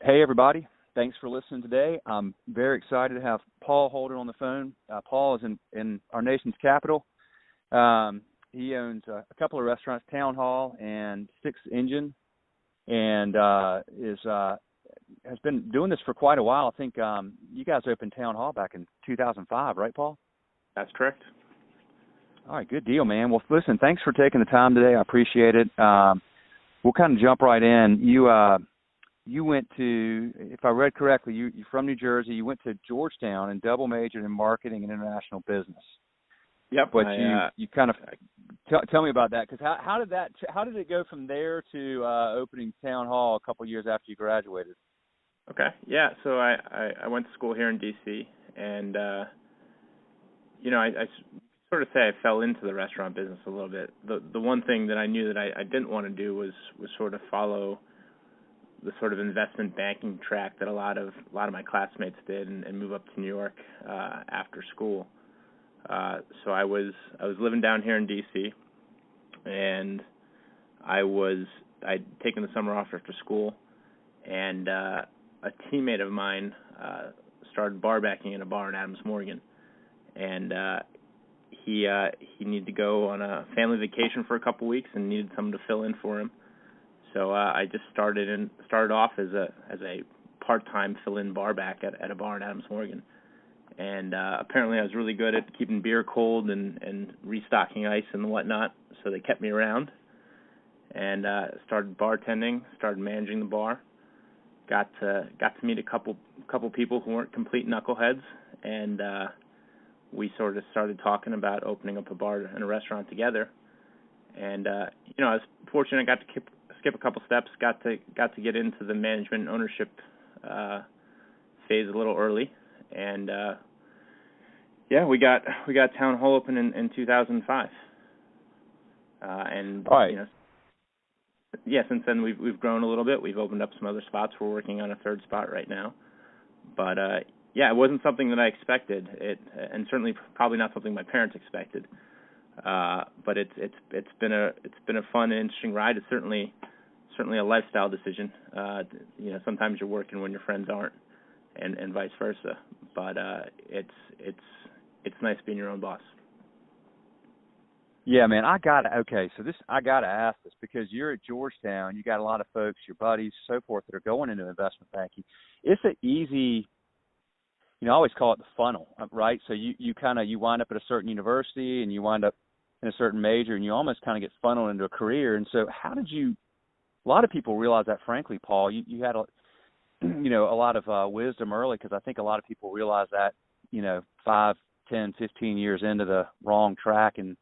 Hey, everybody. Thanks for listening today. I'm very excited to have Paul Holder on the phone. Paul is in our nation's capital. He owns a couple of restaurants, Town Hall and Six Engine, and has been doing this for quite a while. I think you guys opened Town Hall back in 2005, right, Paul? That's correct. All right, good deal, man. Well, listen, thanks for taking the time today. I appreciate it. We'll kind of jump right in. You went to, if I read correctly, you're from New Jersey. You went to Georgetown and double majored in marketing and international business. Yep. But you kind of tell me about that, because how did it go from there to opening Town Hall a couple years after you graduated? Okay. Yeah. So I went to school here in D.C. and I sort of say I fell into the restaurant business a little bit. The one thing that I knew that I didn't want to do was sort of follow the sort of investment banking track that a lot of my classmates did and move up to New York after school. So I was living down here in D.C. and I'd taken the summer off after school, and a teammate of mine started bar backing in a bar in Adams Morgan, and he needed to go on a family vacation for a couple weeks and needed someone to fill in for him. So I just started off as a part-time fill-in bar back at a bar in Adams Morgan, and apparently I was really good at keeping beer cold and restocking ice and whatnot. So they kept me around, and started bartending, started managing the bar. Got to meet a couple people who weren't complete knuckleheads, and we sort of started talking about opening up a bar and a restaurant together. And I was fortunate. I got to skip a couple steps. Got to get into the management and ownership phase a little early, and we got Town Hall open in 2005. And all right. Since then we've grown a little bit. We've opened up some other spots. We're working on a third spot right now. But it wasn't something that I expected. And certainly probably not something my parents expected. But it's been a fun and interesting ride. It's certainly a lifestyle decision. Sometimes you're working when your friends aren't, and vice versa. But it's nice being your own boss. Yeah, man, I gotta ask this, because you're at Georgetown. You got a lot of folks, your buddies, so forth, that are going into investment banking. It's an easy, I always call it the funnel, right? So you wind up at a certain university, and you wind up in a certain major, and you almost kind of get funneled into a career. And so how did you? A lot of people realize that, frankly, Paul. You had a lot of wisdom early, because I think a lot of people realize that 5, 10, 15 years into the wrong track, and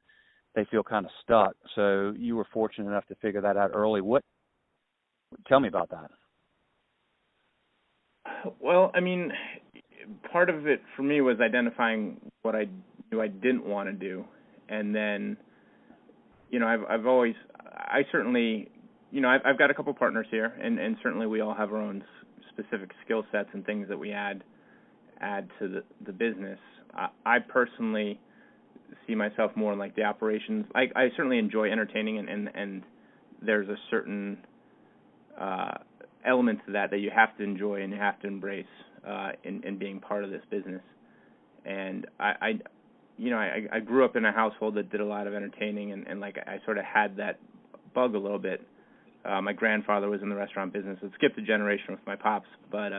they feel kind of stuck. So you were fortunate enough to figure that out early. Tell me about that. Well, I mean, part of it for me was identifying what I knew I didn't want to do, and then, I've got a couple partners here, and certainly we all have our own specific skill sets and things that we add to the business. I personally see myself more in like the operations. I certainly enjoy entertaining, and there's a certain element to that you have to enjoy and you have to embrace in being part of this business. And I grew up in a household that did a lot of entertaining, and like I sort of had that bug a little bit. My grandfather was in the restaurant business. It skipped a generation with my pops, but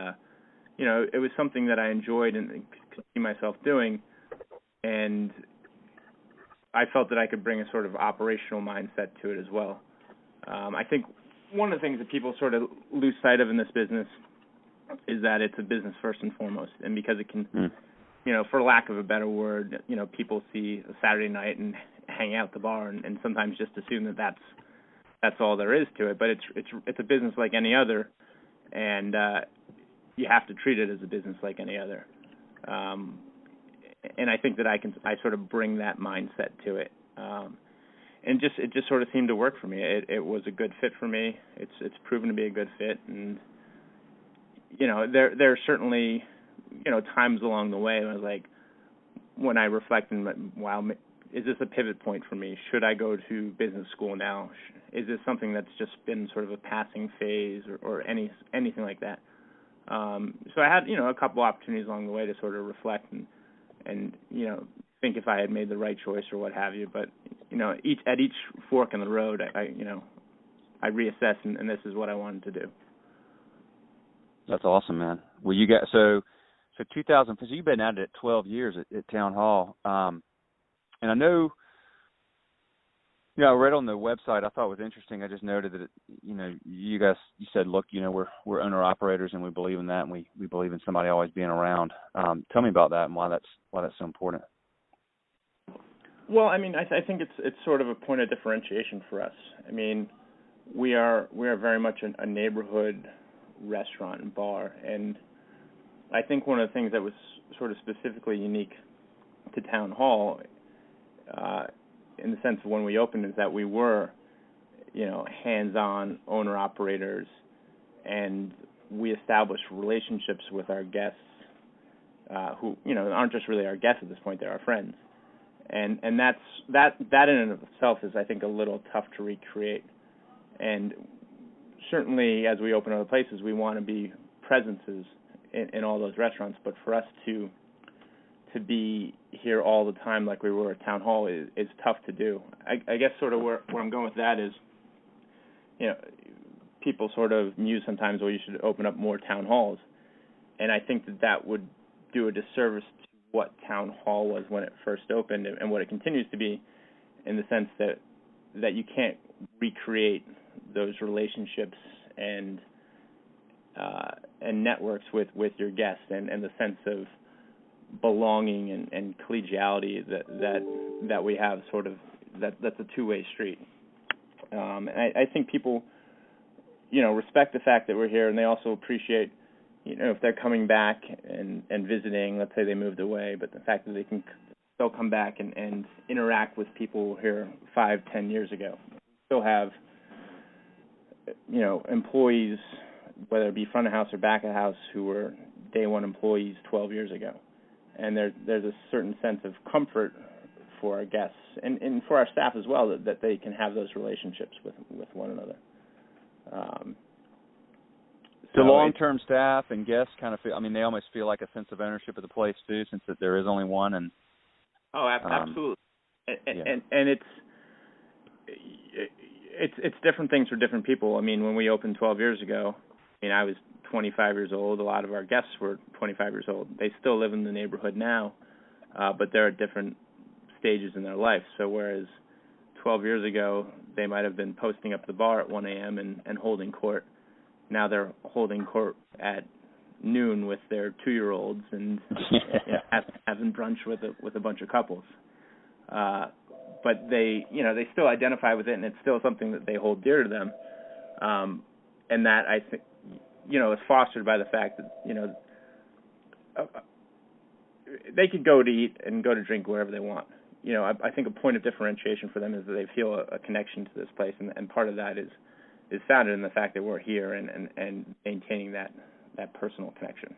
it was something that I enjoyed and could see myself doing, and I felt that I could bring a sort of operational mindset to it as well. I think one of the things that people sort of lose sight of in this business is that it's a business first and foremost, and because it can, for lack of a better word, people see a Saturday night and hang out at the bar and sometimes just assume that that's all there is to it. But it's a business like any other, and you have to treat it as a business like any other. And I think that I sort of bring that mindset to it. And it just sort of seemed to work for me. It was a good fit for me. It's proven to be a good fit, and there are certainly times along the way when I was like, when I reflect and wow, is this a pivot point for me? Should I go to business school now? Is this something that's just been sort of a passing phase or anything like that? So I had, a couple opportunities along the way to sort of reflect and think if I had made the right choice or what have you. But, at each fork in the road, I reassessed, and this is what I wanted to do. That's awesome, man. Well, you got so 2000. So you've been at it 12 years at Town Hall, and I know. I read on the website. I thought it was interesting. I just noted that you guys. You said, look, we're owner operators, and we believe in that, and we believe in somebody always being around. Tell me about that and why that's so important. Well, I think it's sort of a point of differentiation for us. We are very much a neighborhood restaurant and bar, and I think one of the things that was sort of specifically unique to Town Hall, in the sense of when we opened, is that we were, hands-on owner-operators, and we established relationships with our guests, who aren't just really our guests at this point; they're our friends, and that in and of itself is, I think, a little tough to recreate. And certainly, as we open other places, we want to be presences in all those restaurants. But for us to be here all the time like we were at Town Hall is tough to do. I guess sort of where I'm going with that is, people sort of muse sometimes, well, you should open up more town halls. And I think that would do a disservice to what Town Hall was when it first opened and what it continues to be, in the sense that you can't recreate those relationships and networks with your guests and the sense of belonging and collegiality that we have, sort of that's a two-way street. And I think people, respect the fact that we're here, and they also appreciate, if they're coming back and visiting. Let's say they moved away, but the fact that they can still come back and interact with people here 5-10 years ago. We still have, employees, whether it be front of house or back of house, who were day one employees 12 years ago. And there's a certain sense of comfort for our guests and for our staff as well, that they can have those relationships with one another. So long-term staff and guests kind of feel, they almost feel like a sense of ownership of the place too, since that there is only one. And absolutely. Yeah. And it's different things for different people. When we opened 12 years ago, I was 25 years old. A lot of our guests were 25 years old. They still live in the neighborhood now, but they're at different stages in their life. So whereas 12 years ago, they might have been posting up the bar at 1 a.m. and holding court, now they're holding court at noon with their 2-year-olds and having brunch with a bunch of couples. But they still identify with it, and it's still something that they hold dear to them. And that, I think, is fostered by the fact that, they could go to eat and go to drink wherever they want. I think a point of differentiation for them is that they feel a connection to this place, and part of that is founded in the fact that we're here and maintaining that personal connection.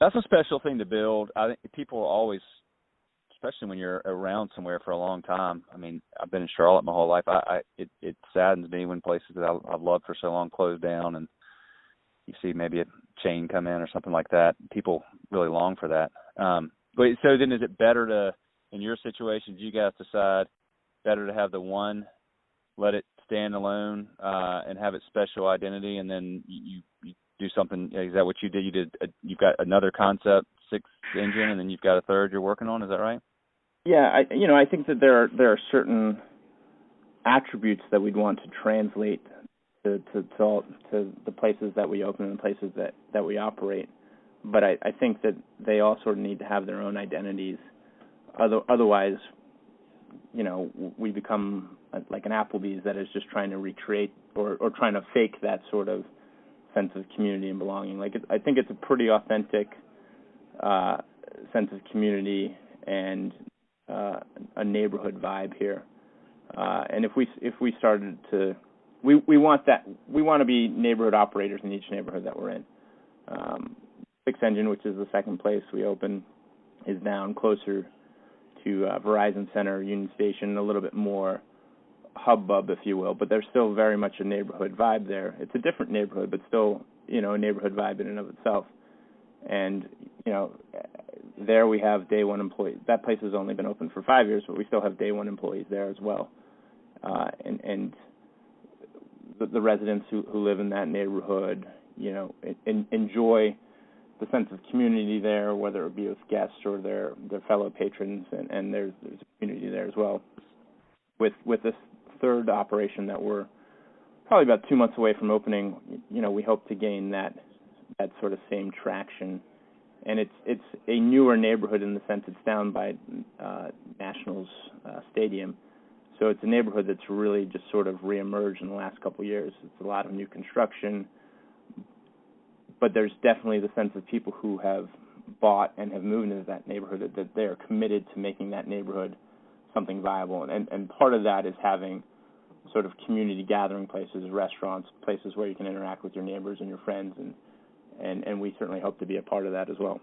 That's a special thing to build. I think people are always, especially when you're around somewhere for a long time. I've been in Charlotte my whole life. It saddens me when places that I've loved for so long close down, and you see maybe a chain come in or something like that. People really long for that. But so then, is it better to, in your situation, do you guys decide better to have the one, let it stand alone and have its special identity, and then you do something? Is that what you did? You've got another concept, 6th engine, and then you've got a third you're working on. Is that right? Yeah, I think that there are certain attributes that we'd want to translate to the places that we open and the places that we operate. But I think that they all sort of need to have their own identities. Otherwise, we become like an Applebee's that is just trying to recreate or trying to fake that sort of sense of community and belonging. I think it's a pretty authentic sense of community and a neighborhood vibe here. And if we started to, we want to be neighborhood operators in each neighborhood that we're in. 6th Engine, which is the second place we open, is down closer to Verizon Center, Union Station, a little bit more hubbub, if you will, but there's still very much a neighborhood vibe there. It's a different neighborhood, but still, a neighborhood vibe in and of itself. And, there we have day one employees. That place has only been open for 5 years, but we still have day one employees there as well. And the residents who live in that neighborhood, enjoy the sense of community there, whether it be with guests or their fellow patrons, and there's a community there as well. With this third operation that we're probably about 2 months away from opening, we hope to gain that sort of same traction. And it's a newer neighborhood in the sense it's down by Nationals Stadium. So it's a neighborhood that's really just sort of reemerged in the last couple of years. It's a lot of new construction, but there's definitely the sense of people who have bought and have moved into that neighborhood that they are committed to making that neighborhood something viable. And part of that is having sort of community gathering places, restaurants, places where you can interact with your neighbors and your friends, and we certainly hope to be a part of that as well.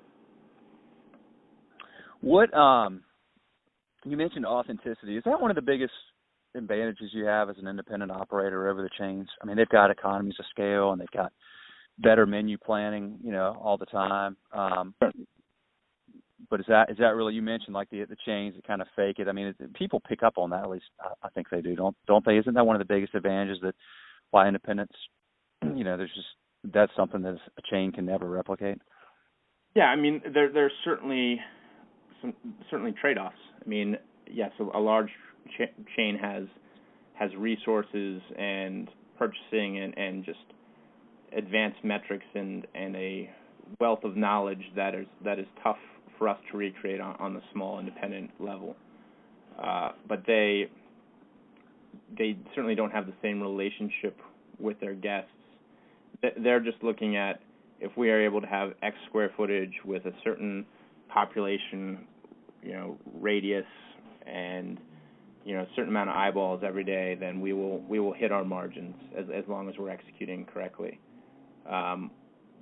What you mentioned authenticity. Is that one of the biggest advantages you have as an independent operator over the chains? I mean, they've got economies of scale and they've got better menu planning, all the time. But is that really, you mentioned like the chains that kind of fake it. I mean, people pick up on that, at least I think they do, don't they? Isn't that one of the biggest advantages that why independents, there's just, that's something that a chain can never replicate? Yeah, I mean, there's certainly trade-offs. I mean, yes, a large chain has resources and purchasing and just advanced metrics and a wealth of knowledge that is tough for us to recreate on the small independent level. But they certainly don't have the same relationship with their guests. They're just looking at, if we are able to have X square footage with a certain population, radius, and a certain amount of eyeballs every day, then we will hit our margins as long as we're executing correctly.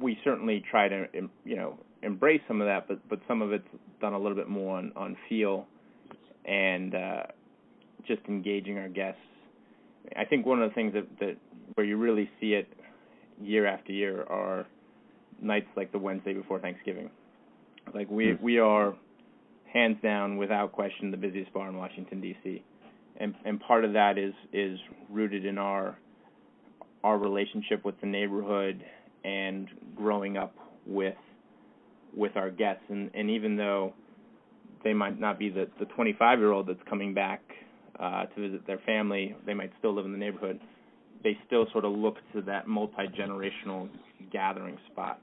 We certainly try to embrace some of that, but some of it's done a little bit more on feel and just engaging our guests. I think one of the things that where you really see it year after year are nights like the Wednesday before Thanksgiving. Like we are hands down, without question, the busiest bar in Washington D.C. And part of that is rooted in our relationship with the neighborhood and growing up with our guests. And even though they might not be the 25-year-old that's coming back to visit their family, they might still live in the neighborhood. They still sort of look to that multi-generational gathering spot.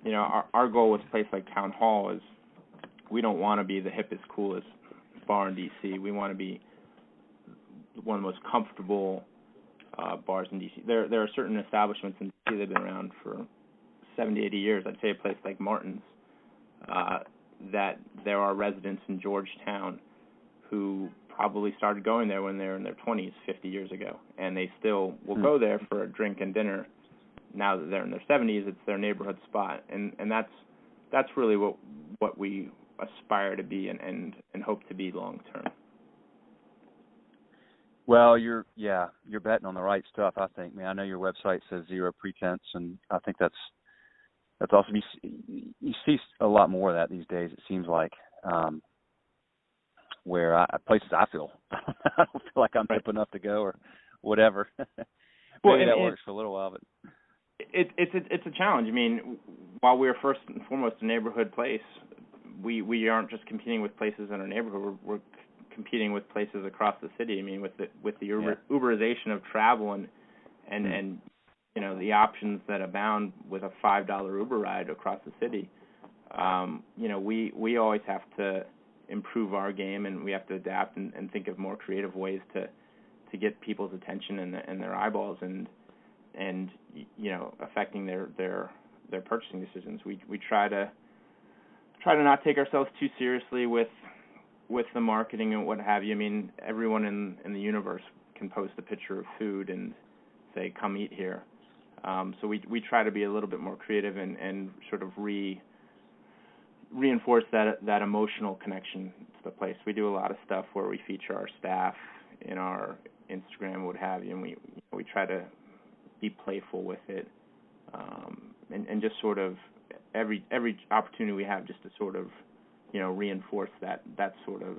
Our goal with a place like Town Hall is we don't want to be the hippest, coolest bar in D.C. We want to be one of the most comfortable bars in D.C. There are certain establishments in D.C. that have been around for 70, 80 years. I'd say a place like Martin's, that there are residents in Georgetown who probably started going there when they were in their 20s 50 years ago, and they still will go there for a drink and dinner. Now that they're in their 70s, it's their neighborhood spot, and that's really what we aspire to be and hope to be long term. Well, you're betting on the right stuff, I think, man. I know your website says zero pretense, and I think that's awesome. You see a lot more of that these days, it seems like, where places I feel I don't feel like I'm hip enough to go or whatever. Maybe that works for a little while, but it's a challenge. I mean, while we're first and foremost a neighborhood place, we aren't just competing with places in our neighborhood. We're competing with places across the city. I mean, with the Uberization of travel and the options that abound with a $5 Uber ride across the city, we always have to improve our game, and we have to adapt and think of more creative ways to get people's attention and their eyeballs and affecting their purchasing decisions. We try to not take ourselves too seriously with the marketing and what have you. I mean, everyone in the universe can post a picture of food and say, "Come eat here." So we try to be a little bit more creative and sort of reinforce that emotional connection to the place. We do a lot of stuff where we feature our staff in our Instagram, what have you, and we try to be playful with it, and just sort of every opportunity we have just to sort of, reinforce that sort of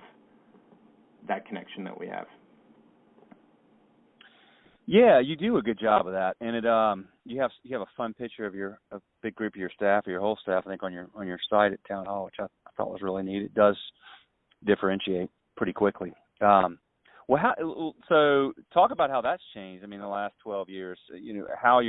that connection that we have. Yeah, you do a good job of that, and it you have a fun picture of a big group of your staff, or your whole staff, I think, on your site at Town Hall, which I thought was really neat. It does differentiate pretty quickly. So talk about how that's changed. I mean, the last 12 years. How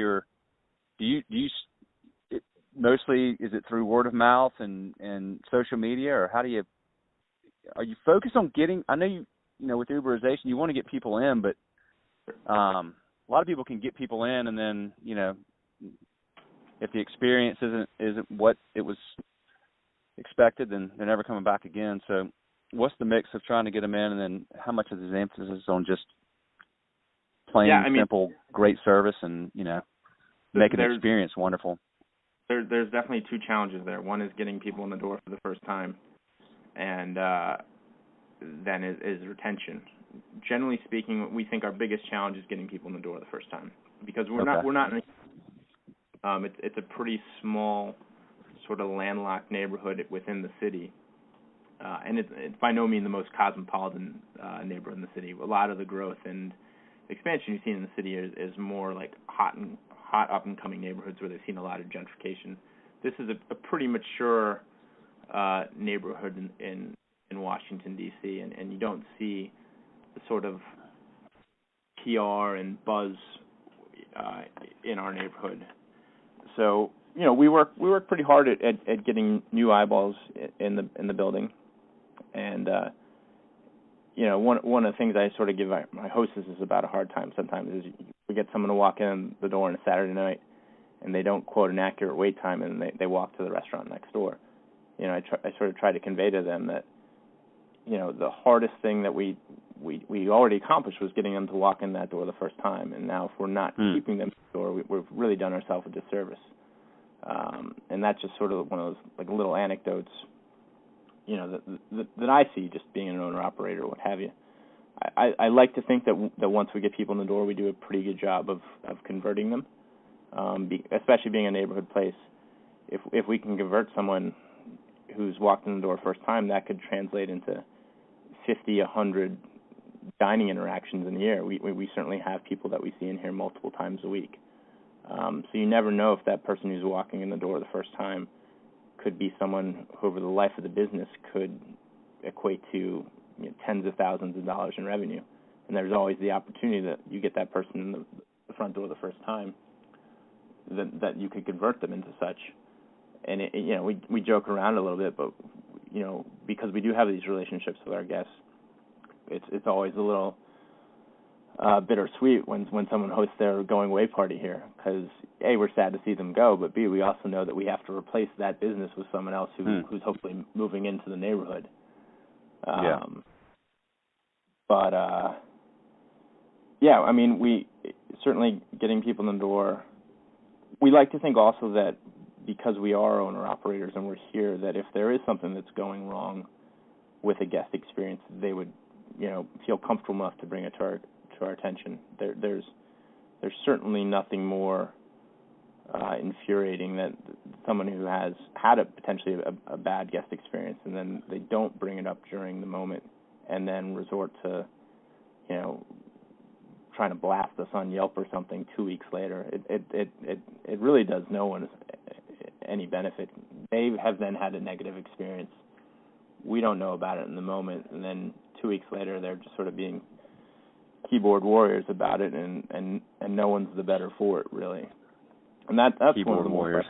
mostly is it through word of mouth and social media, or are you focused on getting? I know with Uberization you want to get people in, but a lot of people can get people in, and then if the experience isn't what it was expected, then they're never coming back again. So what's the mix of trying to get them in, and then how much of the emphasis on just plain simple great service and making the experience wonderful? There's definitely two challenges there. One is getting people in the door for the first time, and then is retention. Generally speaking, we think our biggest challenge is getting people in the door the first time, because we're not in it's a pretty small sort of landlocked neighborhood within the city, and it's by no means the most cosmopolitan neighborhood in the city. A lot of the growth and expansion you've seen in the city is more like hot up and coming neighborhoods where they've seen a lot of gentrification. This is a pretty mature neighborhood in Washington D.C. and you don't see the sort of PR and buzz in our neighborhood. So we work pretty hard at getting new eyeballs in the building, and one of the things I sort of give my hostesses about a hard time sometimes is we get someone to walk in the door on a Saturday night and they don't quote an accurate wait time, and they walk to the restaurant next door. I sort of try to convey to them that the hardest thing that we already accomplished was getting them to walk in that door the first time, and now if we're not keeping them at the door, we've really done ourselves a disservice. And that's just sort of one of those like little anecdotes, that I see just being an owner-operator or what have you. I like to think that once we get people in the door, we do a pretty good job of converting them, especially being a neighborhood place. If we can convert someone who's walked in the door first time, that could translate into 50, 100 dining interactions in a year. We certainly have people that we see in here multiple times a week. So you never know if that person who's walking in the door the first time could be someone who over the life of the business could equate to tens of thousands of dollars in revenue. And there's always the opportunity that you get that person in the front door the first time, that you could convert them into such. And we joke around a little bit, but because we do have these relationships with our guests, it's always a little bittersweet when someone hosts their going away party here, because A, we're sad to see them go, but B, we also know that we have to replace that business with someone else who's hopefully moving into the neighborhood. But we certainly getting people in the door. We like to think also that because we are owner-operators and we're here, that if there is something that's going wrong with a guest experience, they would, feel comfortable enough to bring it to our attention. There's certainly nothing more infuriating than someone who has had potentially a bad guest experience, and then they don't bring it up during the moment, and then resort to, trying to blast us on Yelp or something 2 weeks later. It really does no one any benefit. They have then had a negative experience. We don't know about it in the moment, and then 2 weeks later they're just sort of being keyboard warriors about it, and no one's the better for it, really. And that's keyboard one of the warriors.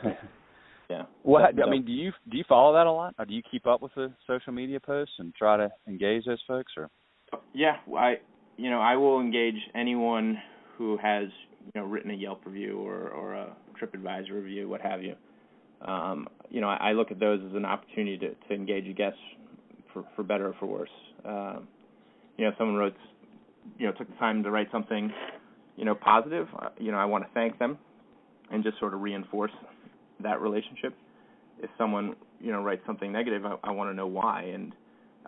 Yeah. Well, I mean, do you follow that a lot? Or do you keep up with the social media posts and try to engage those folks, or? Yeah, I will engage anyone who has written a Yelp review or a TripAdvisor review, what have you. I look at those as an opportunity to engage a guest for better or for worse. Someone wrote, took the time to write something, positive. I want to thank them and just sort of reinforce that relationship. If someone, writes something negative, I want to know why and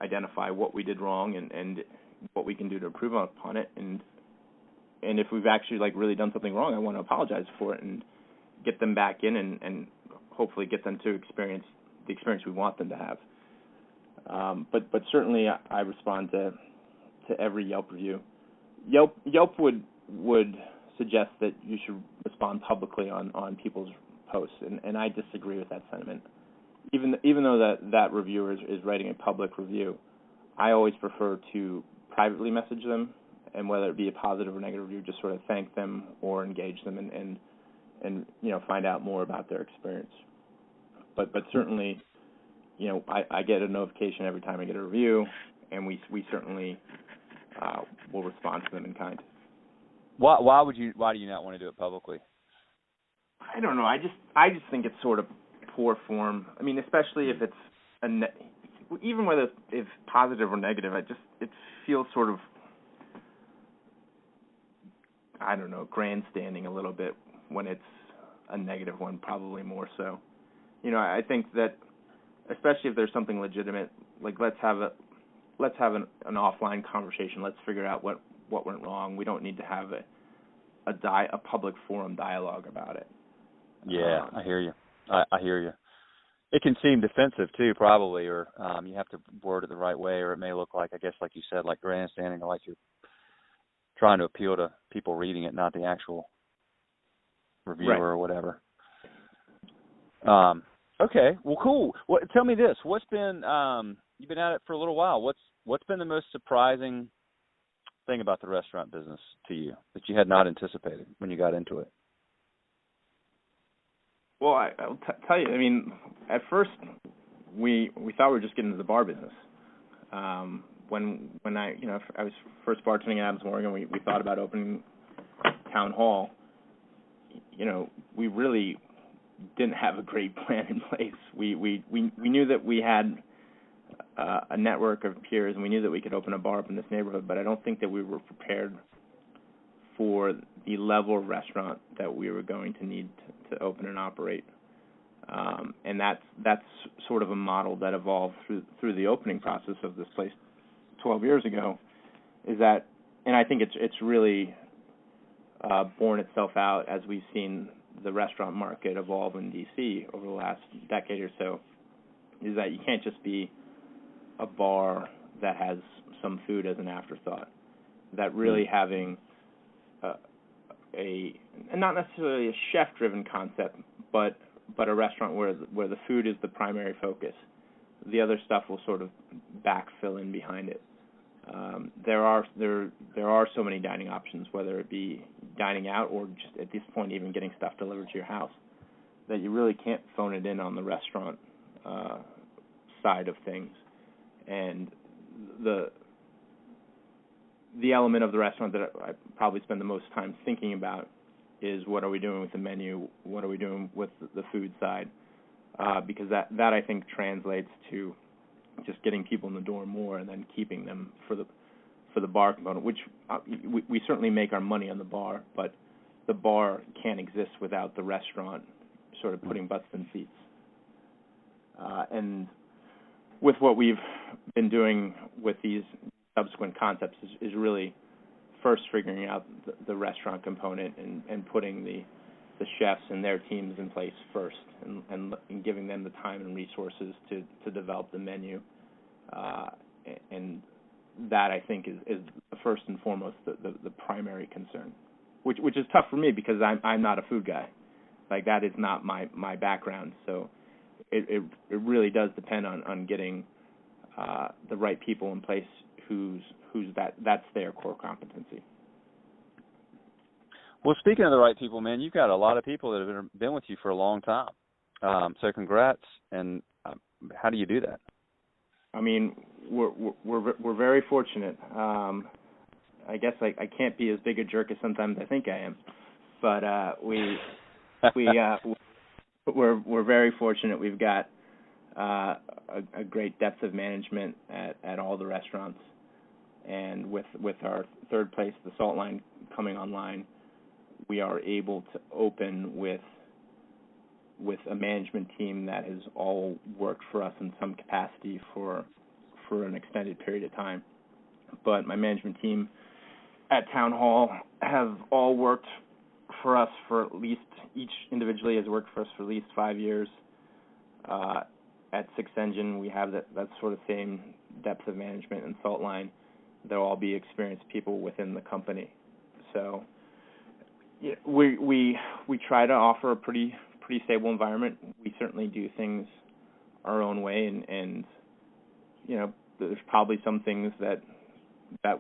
identify what we did wrong and what we can do to improve upon it, and if we've actually like really done something wrong, I want to apologize for it and get them back in and hopefully get them to experience the experience we want them to have. But certainly I respond to every Yelp review. Yelp would suggest that you should respond publicly on people's posts, and I disagree with that sentiment. Even though that reviewer is writing a public review, I always prefer to privately message them, and whether it be a positive or negative review, just sort of thank them or engage them and find out more about their experience. But certainly, I get a notification every time I get a review, and we certainly will respond to them in kind. Why do you not want to do it publicly? I don't know. I just think it's sort of poor form. I mean, especially if it's even whether it's positive or negative, it feels sort of, I don't know, grandstanding a little bit when it's a negative one, probably more so. I think that especially if there's something legitimate, like let's have an offline conversation. Let's figure out what went wrong. We don't need to have a public forum dialogue about it. Yeah, I hear you. I hear you. It can seem defensive too, probably, or you have to word it the right way, or it may look like, I guess, like you said, like grandstanding, or like you're trying to appeal to people reading it, not the actual reviewer right. or whatever. Okay, well, cool. Tell me this: what's been you've been at it for a little while? What's been the most surprising thing about the restaurant business to you that you had not anticipated when you got into it? Well, I'll tell you. I mean, at first we thought we were just getting into the bar business. When I was first bartending in Adams Morgan, we thought about opening Town Hall. We really didn't have a great plan in place. We knew that we had a network of peers, and we knew that we could open a bar up in this neighborhood, but I don't think that we were prepared for the level of restaurant that we were going to need to open and operate. And that's sort of a model that evolved through the opening process of this place 12 years ago. And I think it's really borne itself out as we've seen the restaurant market evolve in D.C. over the last decade or so, is that you can't just be a bar that has some food as an afterthought. That really having and not necessarily a chef-driven concept, but a restaurant where the food is the primary focus. The other stuff will sort of backfill in behind it. There are so many dining options, whether it be dining out or just at this point even getting stuff delivered to your house, that you really can't phone it in on the restaurant side of things. And the element of the restaurant that I probably spend the most time thinking about is what are we doing with the menu, what are we doing with the food side, because that I think translates to just getting people in the door more and then keeping them for the bar component, which we certainly make our money on the bar, but the bar can't exist without the restaurant sort of putting butts in seats. And with what we've been doing with these subsequent concepts is really first figuring out the restaurant component and putting the chefs and their teams in place first and giving them the time and resources to develop the menu. And that, I think, is first and foremost the primary concern, which is tough for me because I'm not a food guy. Like, that is not my background. So it really does depend on getting the right people in place who's that's their core competency. Well, speaking of the right people, man, you've got a lot of people that have been with you for a long time. So congrats. And how do you do that? I mean, we're very fortunate. I guess I can't be as big a jerk as sometimes I think I am, but we're very fortunate. We've got a great depth of management at all the restaurants, and with our third place, the Salt Line, coming online, we are able to open with a management team that has all worked for us in some capacity for an extended period of time. but my management team at Town Hall have all worked for us for at least, each individually has worked for us for at least 5 years. At Six Engine, we have that sort of same depth of management and Salt Line. They'll all be experienced people within the company. So yeah, we try to offer a pretty stable environment. We certainly do things our own way, and you know, there's probably some things that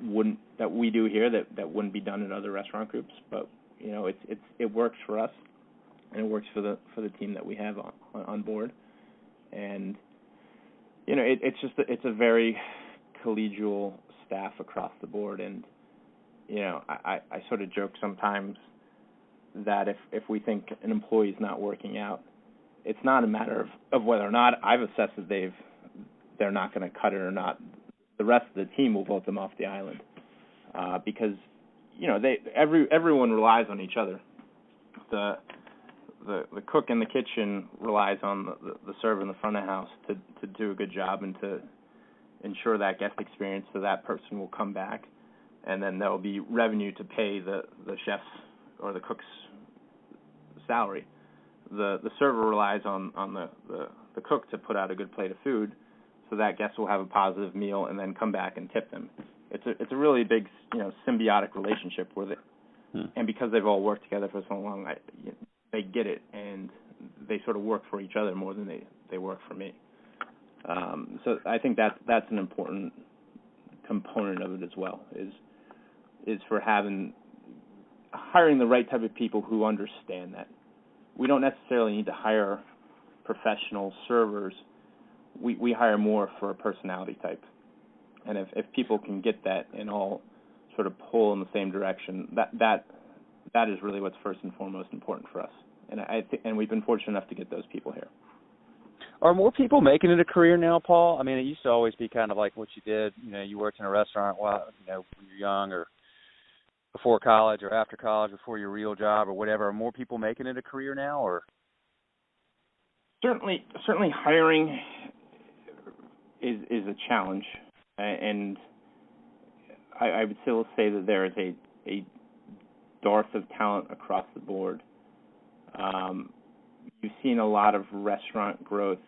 we do here that wouldn't be done in other restaurant groups. But you know, it works for us, and it works for the team that we have on board. And you know, it's a very collegial staff across the board. And you know, I sort of joke sometimes that if we think an employee's not working out, it's not a matter of whether or not I've assessed that they're not going to cut it or not. The rest of the team will vote them off the island because you know, everyone relies on each other. The cook in the kitchen relies on the server in the front of the house to do a good job and to ensure that guest experience, so that person will come back, and then there will be revenue to pay the chef's or the cook's salary. The server relies on the cook to put out a good plate of food, so that guest will have a positive meal and then come back and tip them. It's a really big, you know, symbiotic relationship with it, and because they've all worked together for so long, they get it, and they sort of work for each other more than they work for me. So I think that's an important component of it as well, is for hiring the right type of people who understand that. We don't necessarily need to hire professional servers. We hire more for a personality type. And if people can get that and all sort of pull in the same direction, that is really what's first and foremost important for us. And and we've been fortunate enough to get those people here. Are more people making it a career now, Paul? I mean, it used to always be kind of like what you did. You know, you worked in a restaurant while, you know, when you're young, or before college or after college, before your real job or whatever. Are more people making it a career now, or? Certainly hiring is a challenge, and I would still say that there is a dearth of talent across the board. You've seen a lot of restaurant growth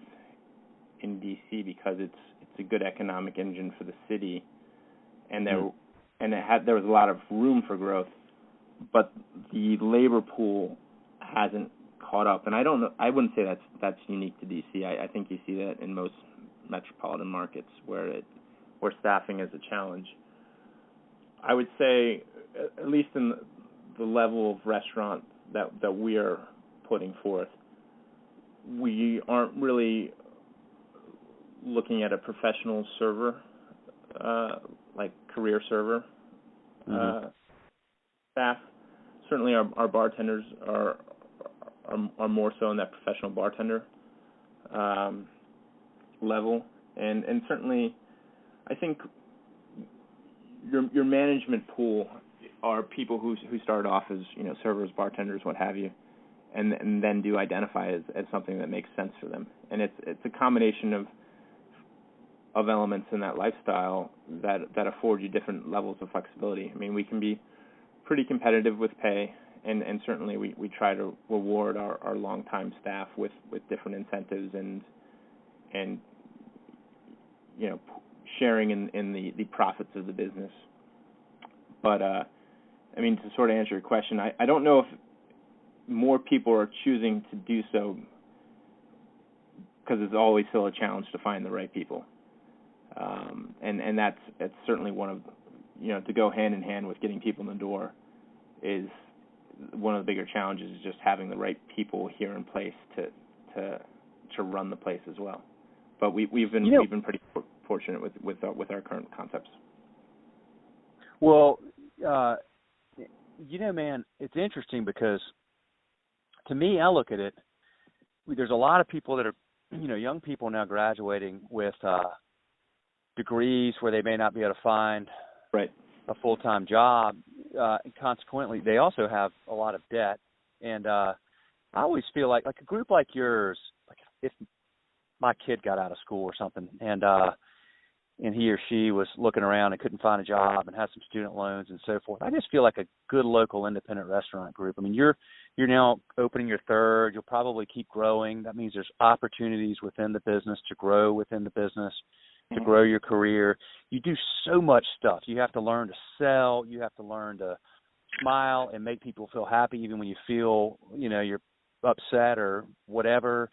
in D.C. because it's a good economic engine for the city, and there was a lot of room for growth, but the labor pool hasn't caught up. And I wouldn't say that's unique to D.C. I think you see that in most metropolitan markets where staffing is a challenge. I would say, at least in the level of restaurant that we are putting forth, we aren't really looking at a professional server, like career server staff. Certainly our bartenders are more so in that professional bartender level, and certainly I think your management pool are people who started off as, you know, servers, bartenders, what have you, and then do identify as something that makes sense for them. And it's a combination of elements in that lifestyle that afford you different levels of flexibility. I mean, we can be pretty competitive with pay, and certainly we try to reward our longtime staff with different incentives and you know, sharing in the profits of the business. But I mean, to sort of answer your question, I don't know if more people are choosing to do so because it's always still a challenge to find the right people. And that's certainly one of, you know, to go hand in hand with getting people in the door is one of the bigger challenges, is just having the right people here in place to run the place as well. But we've been pretty fortunate with our current concepts. Well, you know, man, it's interesting because to me, I look at it, there's a lot of people that are, you know, young people now graduating with degrees where they may not be able to find a full-time job. And consequently, they also have a lot of debt. And I always feel like a group like yours, like if my kid got out of school or something, and and he or she was looking around and couldn't find a job and had some student loans and so forth. I just feel like a good local independent restaurant group. I mean, you're now opening your third. You'll probably keep growing. That means there's opportunities within the business to grow within the business, to grow your career. You do so much stuff. You have to learn to sell. You have to learn to smile and make people feel happy even when you feel, you're upset or whatever.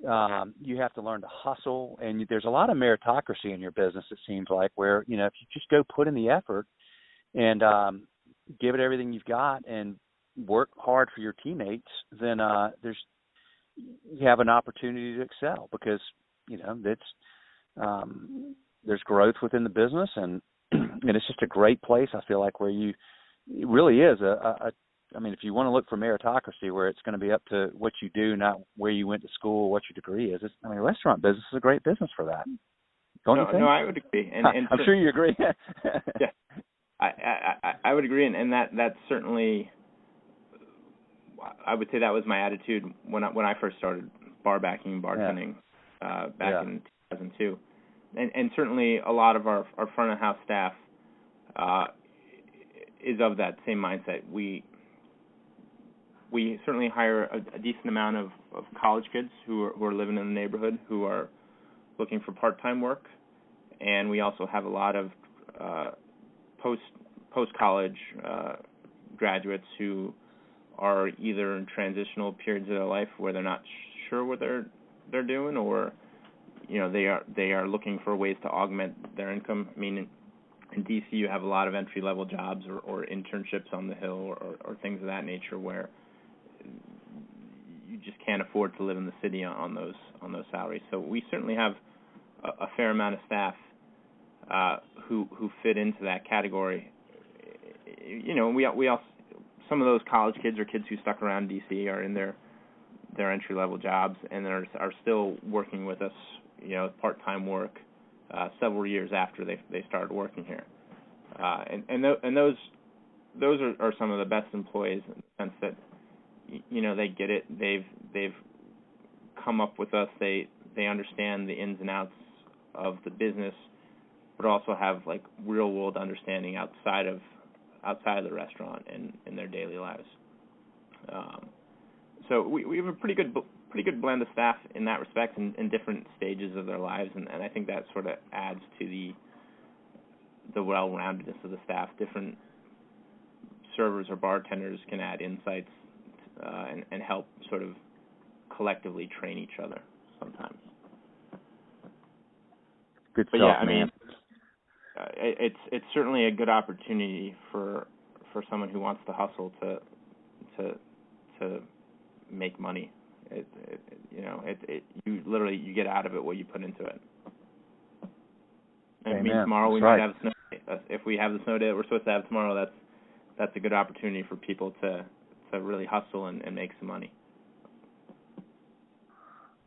You have to learn to hustle, and there's a lot of meritocracy in your business, it seems like, where, if you just go put in the effort and give it everything you've got and work hard for your teammates, then you have an opportunity to excel because, there's growth within the business, and it's just a great place, I feel like, where it really is if you want to look for meritocracy, where it's going to be up to what you do, not where you went to school, what your degree is. Restaurant business is a great business for that. Don't you think? No, I would agree. And I'm sure you agree. Yeah, I would agree, and that's certainly, I would say that was my attitude when I first started barbacking and bartending back in 2002, and certainly a lot of our front of house staff is of that same mindset. We certainly hire a decent amount of college kids who are living in the neighborhood who are looking for part-time work, and we also have a lot of post-college graduates who are either in transitional periods of their life where they're not sure what they're doing, or they are looking for ways to augment their income. I mean, in DC, you have a lot of entry-level jobs or internships on the Hill or things of that nature where you just can't afford to live in the city on those salaries. So we certainly have a fair amount of staff who fit into that category. We also, some of those college kids or kids who stuck around DC are in their entry-level jobs and are still working with us, part-time work, several years after they started working here. And those are some of the best employees in the sense that they get it. They've come up with us. They understand the ins and outs of the business, but also have like real world understanding outside of the restaurant and in their daily lives. So we have a pretty good blend of staff in that respect in different stages of their lives, and I think that sort of adds to the well-roundedness of the staff. Different servers or bartenders can add insights and help sort of collectively train each other sometimes. Good but stuff, yeah, man. It's certainly a good opportunity for someone who wants to hustle to make money. You get out of it what you put into it. And I mean, tomorrow we might have a snow day. If we have the snow day that we're supposed to have tomorrow, that's a good opportunity for people to really hustle and make some money.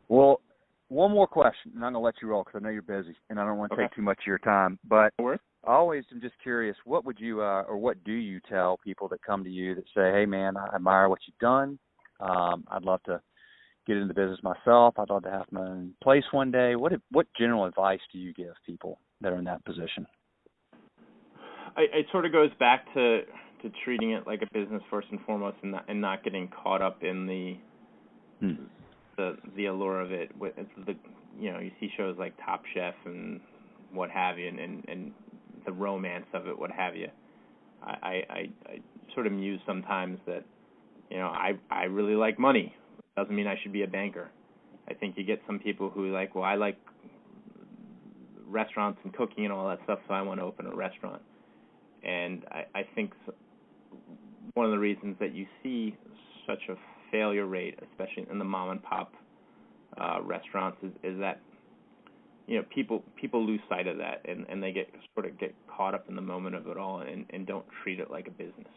Well, one more question, and I'm going to let you roll because I know you're busy, and I don't want to take too much of your time. But I always am just curious, what would you or what do you tell people that come to you that say, hey, man, I admire what you've done. I'd love to get into business myself. I'd love to have my own place one day. What general advice do you give people that are in that position? It sort of goes back to treating it like a business first and foremost, and not getting caught up in the allure of it. You see shows like Top Chef and what have you, and the romance of it, what have you. I sort of muse sometimes that I really like money. Doesn't mean I should be a banker. I think you get some people who I like restaurants and cooking and all that stuff, so I want to open a restaurant. And I think one of the reasons that you see such a failure rate, especially in the mom and pop restaurants, is that people lose sight of that, and they get caught up in the moment of it all and don't treat it like a business.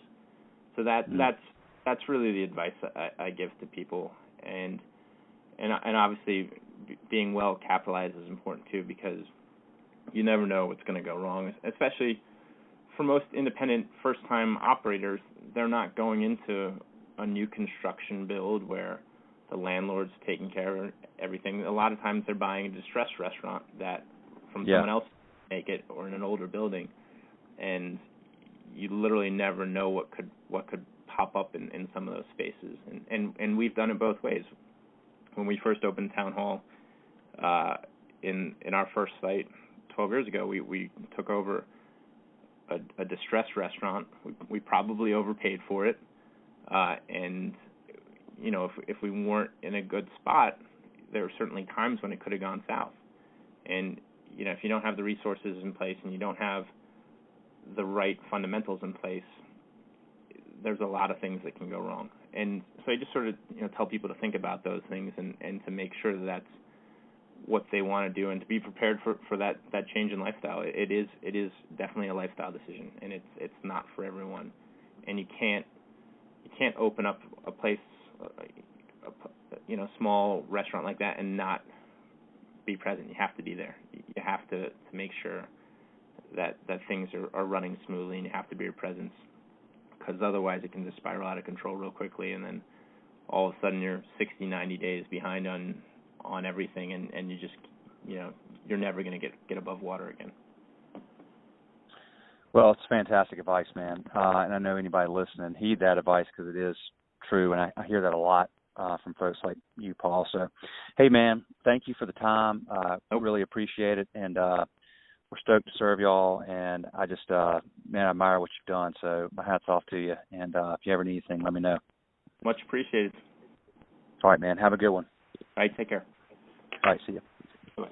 So that's really the advice I give to people, and obviously being well capitalized is important too, because you never know what's going to go wrong, especially for most independent first-time operators. They're not going into a new construction build where the landlord's taking care of everything. A lot of times they're buying a distressed restaurant from someone else make it, or in an older building, and you literally never know what could pop up in some of those spaces. And we've done it both ways. When we first opened Town Hall in our first site 12 years ago, we took over a distressed restaurant. We probably overpaid for it, and if we weren't in a good spot, there were certainly times when it could have gone south. And if you don't have the resources in place and you don't have the right fundamentals in place, there's a lot of things that can go wrong. And so I just sort of tell people to think about those things and to make sure that that's what they want to do, and to be prepared for that change in lifestyle. It is definitely a lifestyle decision, and it's not for everyone. And you can't open up a place, small restaurant like that, and not be present. You have to be there. You have to make sure that things are running smoothly, and you have to be your presence, because otherwise it can just spiral out of control real quickly, and then all of a sudden you're 60, 90 days behind on everything, and you just you're never going to get above water again. Well, it's fantastic advice, man. And I know anybody listening, heed that advice, because it is true, and I hear that a lot from folks like you, Paul. So, hey, man, thank you for the time. I really appreciate it, and we're stoked to serve y'all. And I just, I admire what you've done. So my hat's off to you. And if you ever need anything, let me know. Much appreciated. All right, man. Have a good one. All right, take care. All right, see you. Bye.